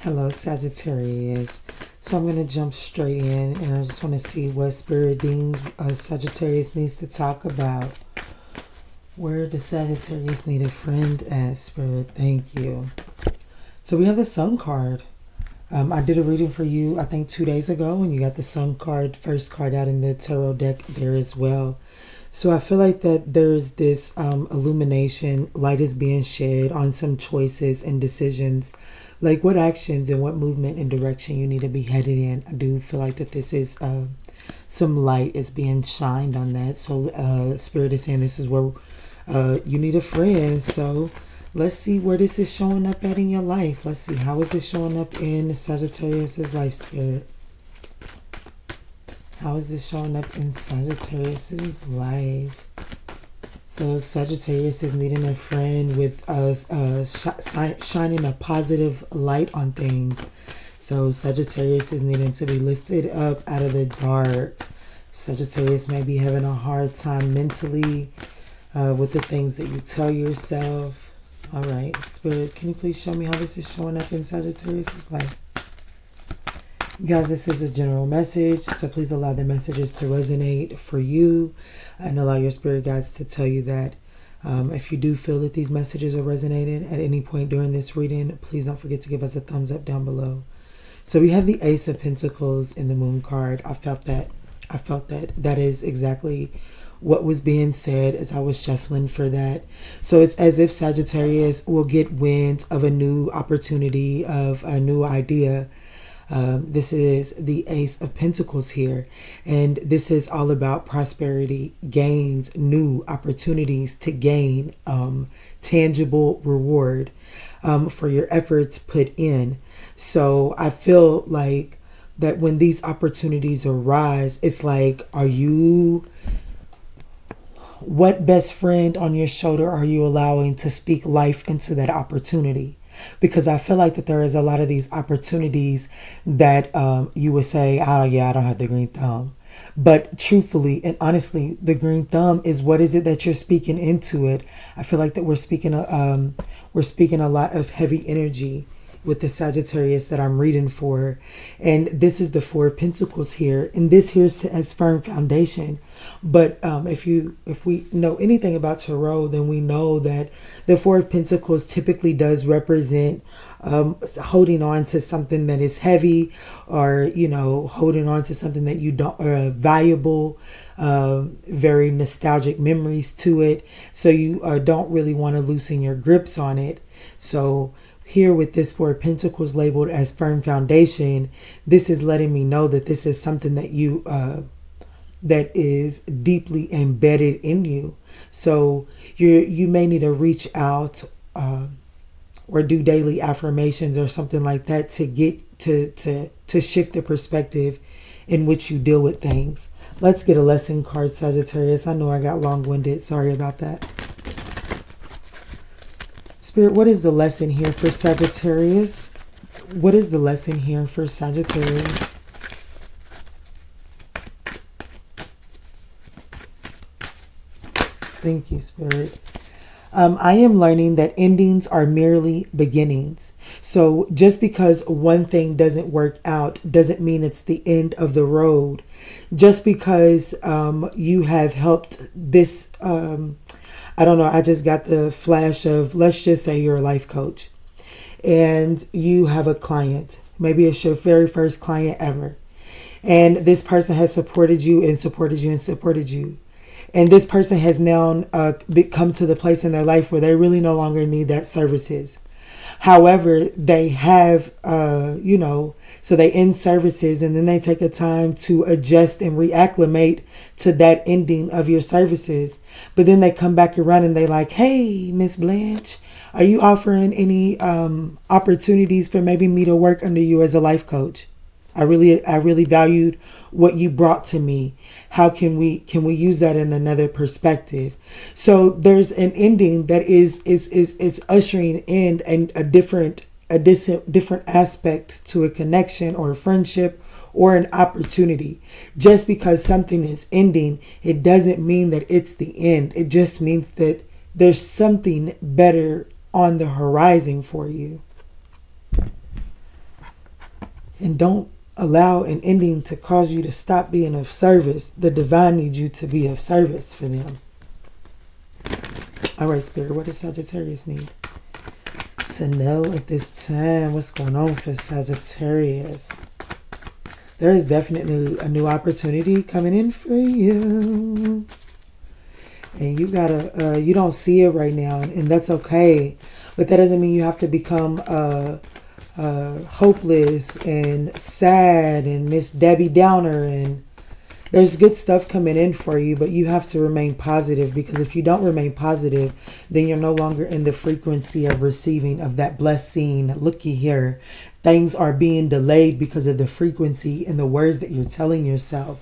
Hello, Sagittarius. So I'm going to jump straight in, and I just want to see what Spirit deems Sagittarius needs to talk about. Where does Sagittarius need a friend at, Spirit? Thank you. So we have the Sun card. I did a reading for you, I think 2 days ago, and you got the Sun card, first card out in the tarot deck there as well. So I feel like that there's this illumination, light is being shed on some choices and decisions, like what actions and what movement and direction you need to be headed in. I do feel like that this is some light is being shined on that. So Spirit is saying this is where you need a friend. So let's see where this is showing up at in your life. Let's see, how is it showing up in Sagittarius's life, Spirit? How is this showing up in Sagittarius's life? So Sagittarius is needing a friend with shining a positive light on things. So Sagittarius is needing to be lifted up out of the dark. Sagittarius may be having a hard time mentally with the things that you tell yourself. All right, Spirit, can you please show me how this is showing up in Sagittarius's life? Guys, this is a general message, so please allow the messages to resonate for you and allow your spirit guides to tell you that. If you do feel that these messages are resonating at any point during this reading, please don't forget to give us a thumbs up down below. So we have the Ace of Pentacles in the Moon card. I felt that. That is exactly what was being said as I was shuffling for that. So it's as if Sagittarius will get wind of a new opportunity, of a new idea. This is the Ace of Pentacles here, and this is all about prosperity, gains, new opportunities to gain tangible reward for your efforts put in. So I feel like that when these opportunities arise, it's like, what best friend on your shoulder are you allowing to speak life into that opportunity? Because I feel like that there is a lot of these opportunities that you would say, oh yeah, I don't have the green thumb. But truthfully and honestly, the green thumb is, what is it that you're speaking into it? I feel like that we're speaking a lot of heavy energy with the Sagittarius that I'm reading for. And this is the Four of Pentacles here. And this here has firm foundation. But if we know anything about tarot, then we know that the Four of Pentacles typically does represent holding on to something that is heavy, or, holding on to something that you don't, valuable, very nostalgic memories to it. So you don't really want to loosen your grips on it. So here with this Four of Pentacles labeled as firm foundation, this is letting me know that this is something that you that is deeply embedded in you. So you may need to reach out or do daily affirmations or something like that to get to shift the perspective in which you deal with things. Let's get a lesson card, Sagittarius. I know I got long-winded. Sorry about that. Spirit, what is the lesson here for Sagittarius? What is the lesson here for Sagittarius? Thank you, Spirit. I am learning that endings are merely beginnings. So just because one thing doesn't work out doesn't mean it's the end of the road. Just because you have helped this, I don't know, I just got the flash of, let's just say you're a life coach and you have a client. Maybe it's your very first client ever. And this person has supported you and supported you and supported you. And this person has now come to the place in their life where they really no longer need that services. However, they have, so they end services and then they take a time to adjust and reacclimate to that ending of your services. But then they come back around and they like, hey, Miss Blanche, are you offering any opportunities for maybe me to work under you as a life coach? I really valued what you brought to me. How can we use that in another perspective? So there's an ending that is ushering in a different aspect to a connection or a friendship or an opportunity. Just because something is ending, it doesn't mean that it's the end. It just means that there's something better on the horizon for you. And don't allow an ending to cause you to stop being of service. The divine needs you to be of service for them. All right, Spirit, what does Sagittarius need to know at this time? What's going on for Sagittarius? There is definitely a new opportunity coming in for you. And you gotta, you don't see it right now, and that's okay. But that doesn't mean you have to become hopeless and sad and Miss Debbie Downer. And there's good stuff coming in for you, but you have to remain positive, because if you don't remain positive, then you're no longer in the frequency of receiving of that blessing. Looky here. Things are being delayed because of the frequency and the words that you're telling yourself,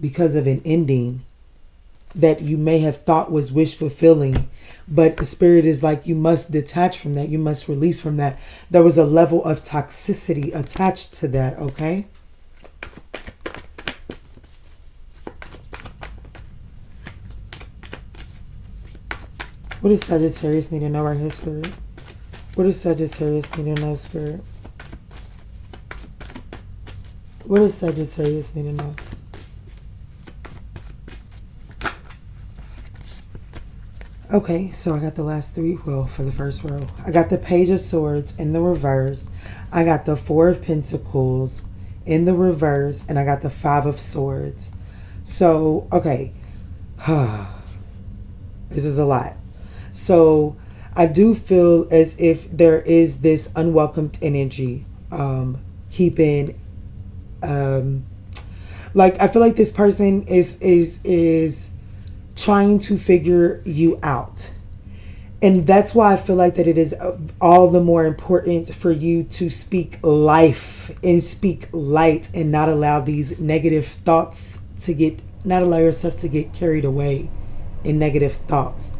because of an ending that you may have thought was wish fulfilling. But the Spirit is like, you must detach from that. You must release from that. There was a level of toxicity attached to that, okay? What does Sagittarius need to know right here, Spirit? What does Sagittarius need to know, Spirit? What does Sagittarius need to know? Okay, so I got the last three. Well, for the first row, I got the Page of Swords in the reverse. I got the Four of Pentacles in the reverse. And I got the Five of Swords. So, okay. This is a lot. So, I do feel as if there is this unwelcomed energy keeping... like, I feel like this person is trying to figure you out. And that's why I feel like that it is all the more important for you to speak life and speak light, and not allow these negative thoughts to not allow yourself to get carried away in negative thoughts.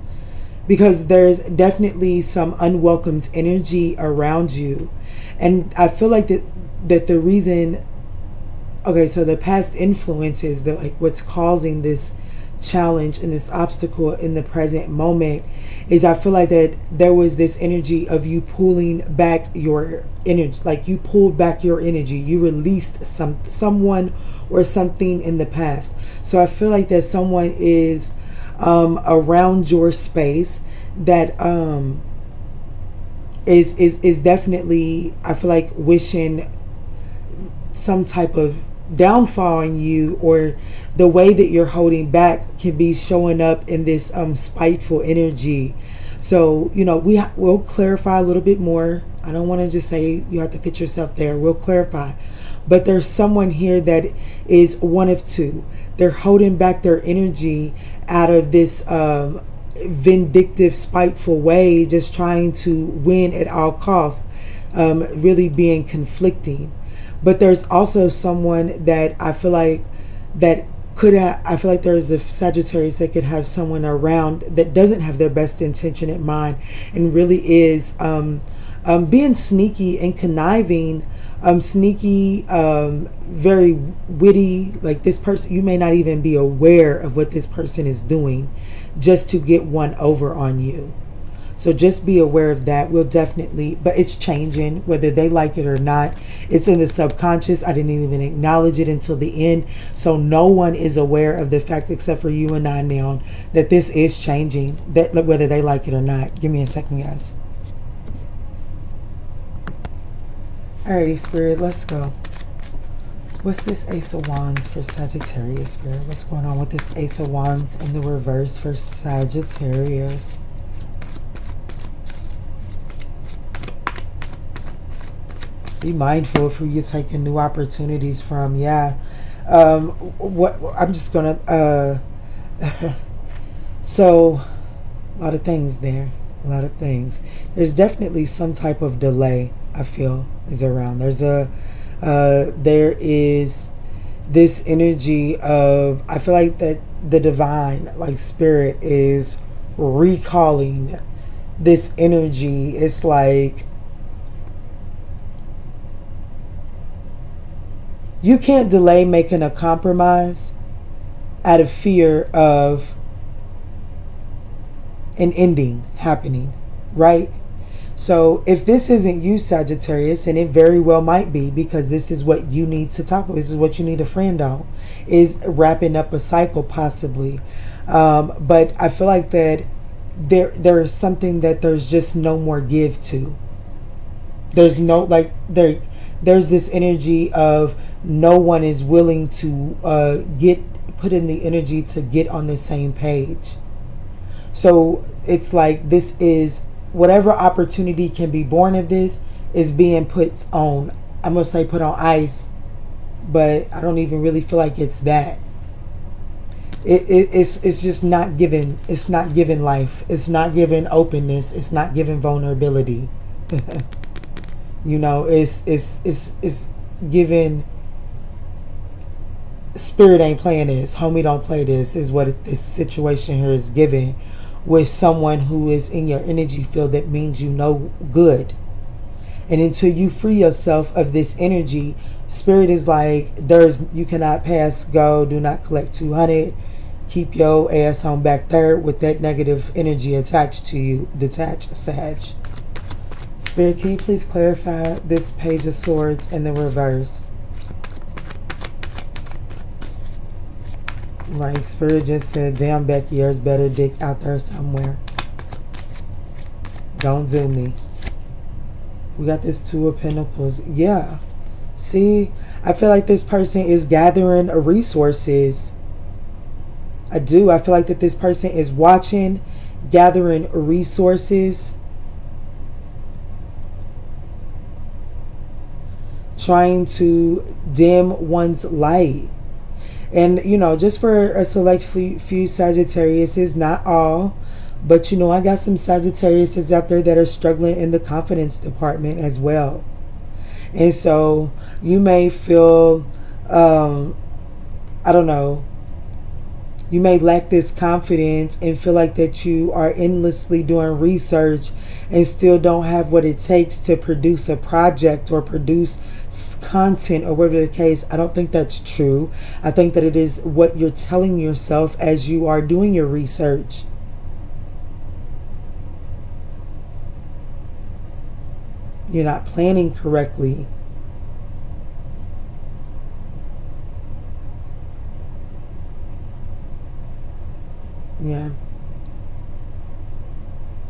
Because there's definitely some unwelcomed energy around you. And I feel like that the reason, okay, so the past influences, like what's causing this challenge and this obstacle in the present moment, is I feel like that there was this energy of you pulling back your energy. Like you pulled back your energy. You released someone or something in the past. So I feel like that someone is around your space that is definitely, I feel like, wishing some type of downfall on you, or the way that you're holding back can be showing up in this spiteful energy. So, you know, we'll clarify a little bit more. I don't want to just say you have to fit yourself there. We'll clarify. But there's someone here that is one of two. They're holding back their energy out of this vindictive, spiteful way, just trying to win at all costs, really being conflicting. But there's also someone that I feel like that I feel like there's a Sagittarius that could have someone around that doesn't have their best intention in mind, and really is being sneaky and conniving, sneaky, very witty. Like this person, you may not even be aware of what this person is doing just to get one over on you. So just be aware of that. We'll definitely, but it's changing whether they like it or not. It's in the subconscious. I didn't even acknowledge it until the end. So no one is aware of the fact, except for you and I now, that this is changing, that whether they like it or not. Give me a second, guys. Alrighty, Spirit, let's go. What's this Ace of Wands for Sagittarius, Spirit? What's going on with this Ace of Wands in the reverse for Sagittarius? Be mindful of who you're taking new opportunities from. Yeah. What I'm just gonna so a lot of things there. A lot of things. There's definitely some type of delay, I feel, is around. There is this energy of, I feel like that the divine, like Spirit, is recalling this energy. It's like you can't delay making a compromise out of fear of an ending happening, right? So if this isn't you, Sagittarius, and it very well might be, because this is what you need to talk about, this is what you need a friend on, is wrapping up a cycle possibly. But I feel like that there's something that there's just no more give to. There's no, like, there's this energy of no one is willing to get put in the energy to get on the same page. So it's like this is whatever opportunity can be born of this is being put on, I'm gonna say put on ice, but I don't even really feel like it's that. It's just not given. It's not given life. It's not given openness. It's not given vulnerability. You know, it's given. Spirit ain't playing this. Homie don't play this. Is what this situation here is given with someone who is in your energy field that means you no good. And until you free yourself of this energy, Spirit is like, you cannot pass go, do not collect 200, keep your ass on back there with that negative energy attached to you. Detach, Sag. Spirit, can you please clarify this Page of Swords in the reverse? Like, Spirit just said, damn, Becky, there's better dick out there somewhere. Don't do me. We got this Two of Pentacles. Yeah. See, I feel like this person is gathering resources. I do. I feel like that this person is watching, gathering resources, trying to dim one's light. And, you know, just for a select few Sagittarius, not all, but, you know, I got some Sagittarius out there that are struggling in the confidence department as well. And so you may feel, I don't know, you may lack this confidence and feel like that you are endlessly doing research and still don't have what it takes to produce a project or produce content or whatever the case. I don't think that's true. I think that it is what you're telling yourself as you are doing your research. You're not planning correctly. Yeah.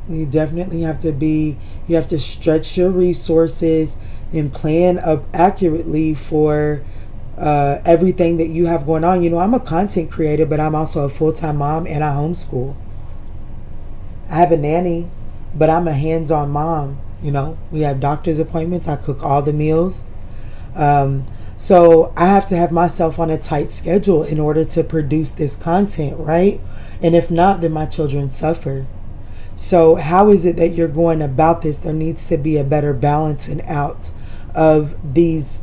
You definitely have to you have to stretch your resources and plan up accurately for everything that you have going on. You know, I'm a content creator, but I'm also a full-time mom and I homeschool. I have a nanny, but I'm a hands-on mom. You know, we have doctor's appointments. I cook all the meals. So I have to have myself on a tight schedule in order to produce this content, right? And if not, then my children suffer. So how is it that you're going about this? There needs to be a better balancing out of these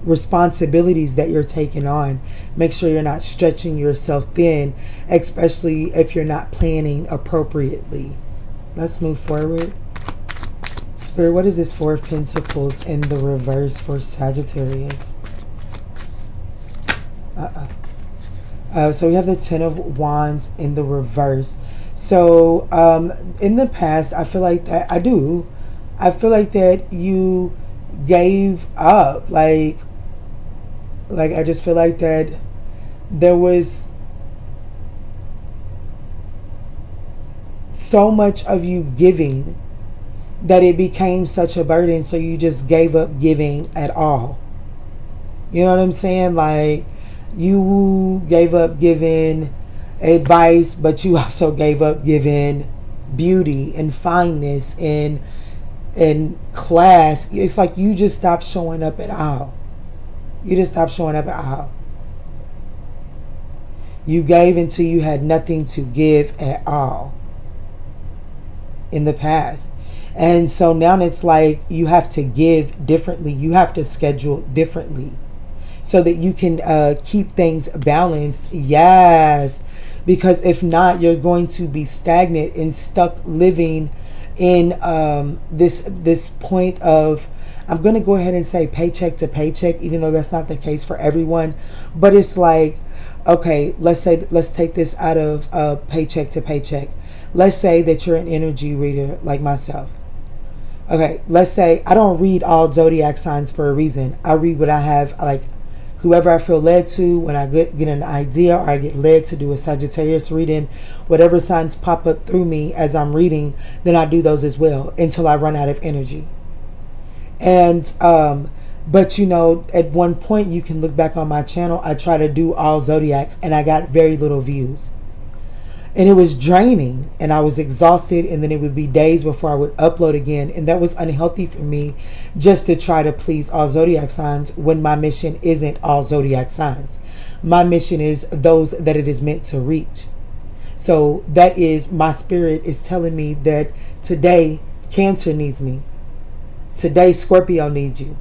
responsibilities that you're taking on. Make sure you're not stretching yourself thin, especially if you're not planning appropriately. Let's move forward. Spirit, what is this Four of Pentacles in the reverse for Sagittarius? So we have the Ten of Wands in the reverse. So in the past, I feel like that I feel like that you gave up. Like I just feel like that there was so much of you giving that it became such a burden, so you just gave up giving at all. You know what I'm saying? Like, you gave up giving advice, but you also gave up giving beauty and fineness and class. It's like you just stopped showing up at all. You just stopped showing up at all. You gave until you had nothing to give at all in the past. And so now it's like you have to give differently. You have to schedule differently so that you can keep things balanced. Yes. Because if not, you're going to be stagnant and stuck living in this point of, I'm going to go ahead and say paycheck to paycheck, even though that's not the case for everyone. But it's like, okay, let's take this out of paycheck to paycheck. let's say that you're an energy reader like myself. Okay, let's say I don't read all zodiac signs for a reason. I read what I have, like whoever I feel led to. When I get an idea or I get led to do a Sagittarius reading, whatever signs pop up through me as I'm reading, then I do those as well until I run out of energy. And but you know, at one point you can look back on my channel, I try to do all zodiacs and I got very little views. And it was draining and I was exhausted, and then it would be days before I would upload again, and that was unhealthy for me, just to try to please all zodiac signs when my mission isn't all zodiac signs. My mission is those that it is meant to reach. So that is, my spirit is telling me that today Cancer needs me. Today Scorpio needs you.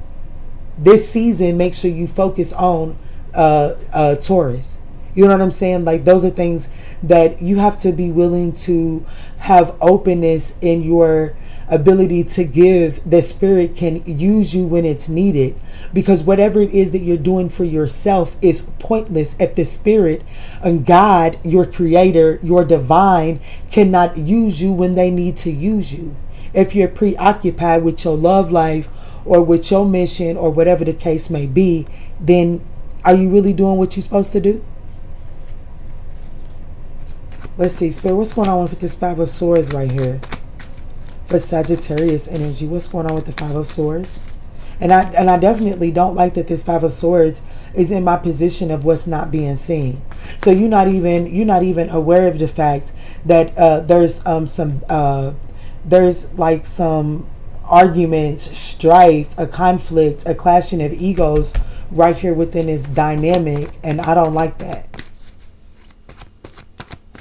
This season, make sure you focus on Taurus. You know what I'm saying? Like, those are things that you have to be willing to have openness in your ability to give. The spirit can use you when it's needed, because whatever it is that you're doing for yourself is pointless if the spirit and God, your creator, your divine, cannot use you when they need to use you. If you're preoccupied with your love life or with your mission or whatever the case may be, then are you really doing what you're supposed to do? Let's see, Spirit, what's going on with this Five of Swords right here? For Sagittarius energy, what's going on with the Five of Swords? And I definitely don't like that this Five of Swords is in my position of what's not being seen. So you're not even aware of the fact that there's like some arguments, strife, a conflict, a clashing of egos right here within this dynamic, and I don't like that.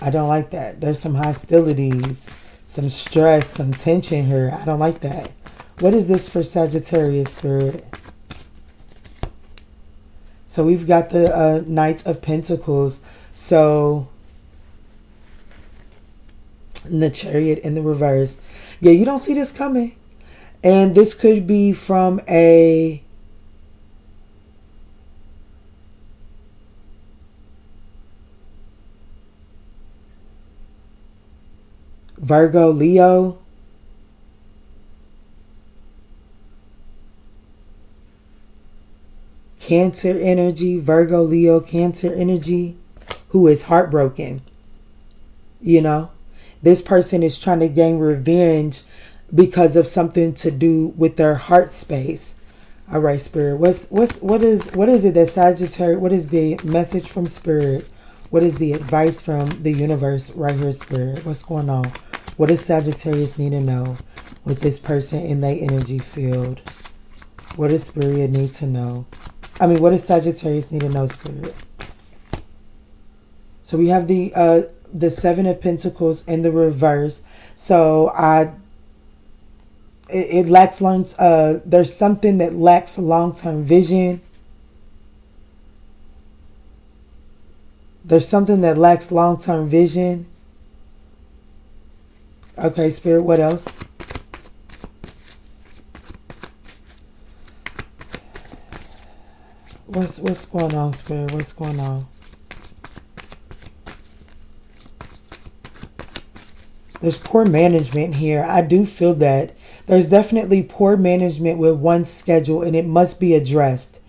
I don't like that. There's some hostilities, some stress, some tension here. I don't like that. What is this for Sagittarius, Spirit? So we've got the Knight of Pentacles. So the Chariot in the reverse. Yeah, you don't see this coming. And this could be from a Virgo, Leo. Cancer energy, Virgo, Leo, Cancer energy, who is heartbroken. You know, this person is trying to gain revenge because of something to do with their heart space. All right, Spirit. What is it that Sagittarius? What is the message from Spirit? What is the advice from the universe right here, Spirit? What's going on? What does Sagittarius need to know with this person in their energy field? What does Spirit need to know? What does Sagittarius need to know, Spirit? So we have the Seven of Pentacles in the reverse. So it lacks there's something that lacks long-term vision. There's something that lacks long-term vision. Okay, Spirit, what else? What's going on, Spirit? What's going on? There's poor management here. I do feel that. There's definitely poor management with one's schedule, and it must be addressed.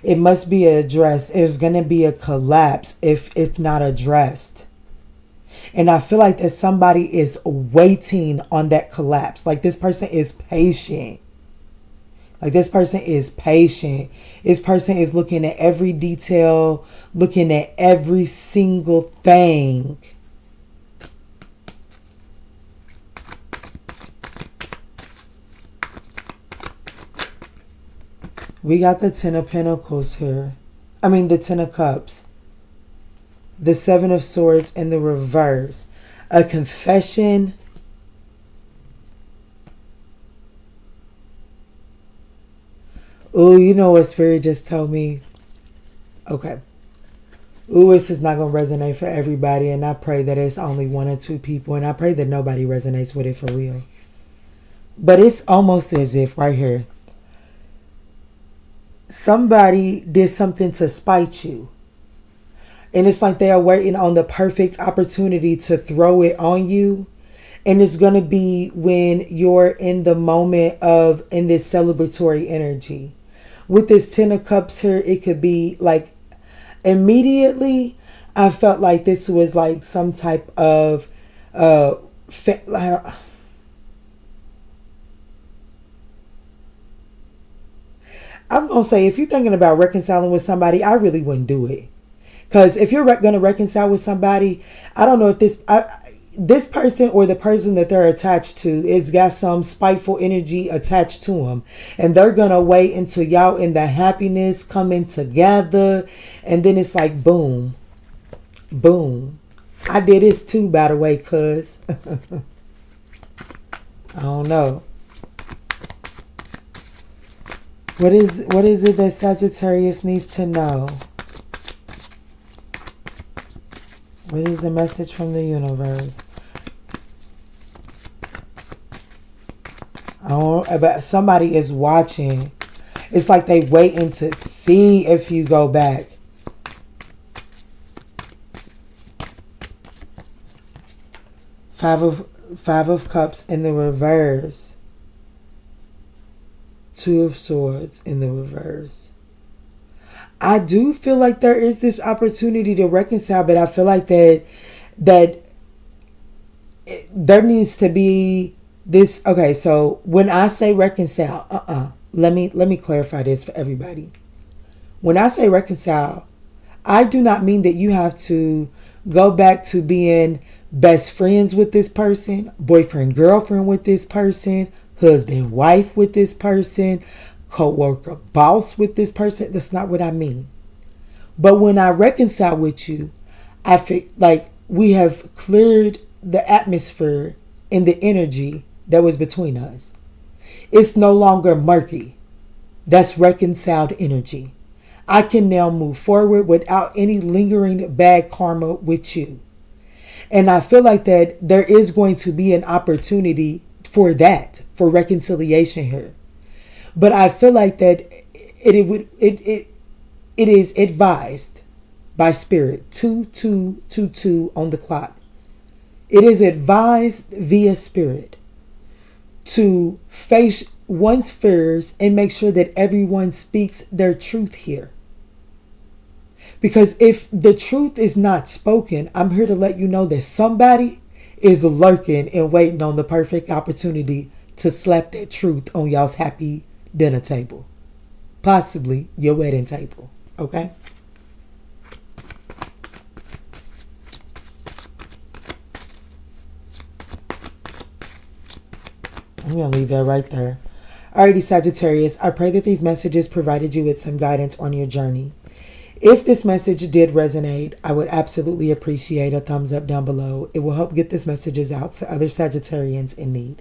It must be addressed. There's going to be a collapse if not addressed. And I feel like that somebody is waiting on that collapse. Like, this person is patient. Like, this person is patient. This person is looking at every detail, looking at every single thing. We got the Ten of Pentacles here. The Ten of Cups. The Seven of Swords in the reverse. A confession. Oh, you know what Spirit just told me? Okay. Ooh, this is not going to resonate for everybody. And I pray that it's only one or two people. And I pray that nobody resonates with it for real. But it's almost as if right here, somebody did something to spite you. And it's like they are waiting on the perfect opportunity to throw it on you. And it's going to be when you're in the moment of, in this celebratory energy. With this 10 of cups here, it could be like immediately, I felt like this was like some type of, I'm going to say, if you're thinking about reconciling with somebody, I really wouldn't do it. Because if you're going to reconcile with somebody, I don't know if this person or the person that they're attached to is got some spiteful energy attached to them. And they're going to wait until y'all in the happiness coming together. And then it's like, boom, boom. I did this too, by the way, cuz. I don't know. What is it that Sagittarius needs to know? What is the message from the universe? But somebody is watching. It's like they waiting to see if you go back. Five of Cups in the reverse. Two of Swords in the reverse. I do feel like there is this opportunity to reconcile, but I feel like that there needs to be this. Okay, so when I say reconcile, let me clarify this for everybody. When I say reconcile, I do not mean that you have to go back to being best friends with this person, boyfriend, girlfriend with this person, husband, wife with this person, co-worker, boss with this person. That's not what I mean. But when I reconcile with you, I feel like we have cleared the atmosphere and the energy that was between us. It's no longer murky. That's reconciled energy. I can now move forward without any lingering bad karma with you. And I feel like that there is going to be an opportunity for that, for reconciliation here. But I feel like that it is advised by spirit, 2222 on the clock. It is advised via spirit to face one's fears and make sure that everyone speaks their truth here. Because if the truth is not spoken, I'm here to let you know that somebody is lurking and waiting on the perfect opportunity to slap that truth on y'all's happy dinner table. Possibly your wedding table. Okay? I'm going to leave that right there. Alrighty, Sagittarius. I pray that these messages provided you with some guidance on your journey. If this message did resonate, I would absolutely appreciate a thumbs up down below. It will help get this messages out to other Sagittarians in need.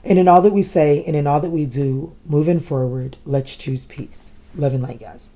And in all that we say and in all that we do, moving forward, let's choose peace. Love and light, guys.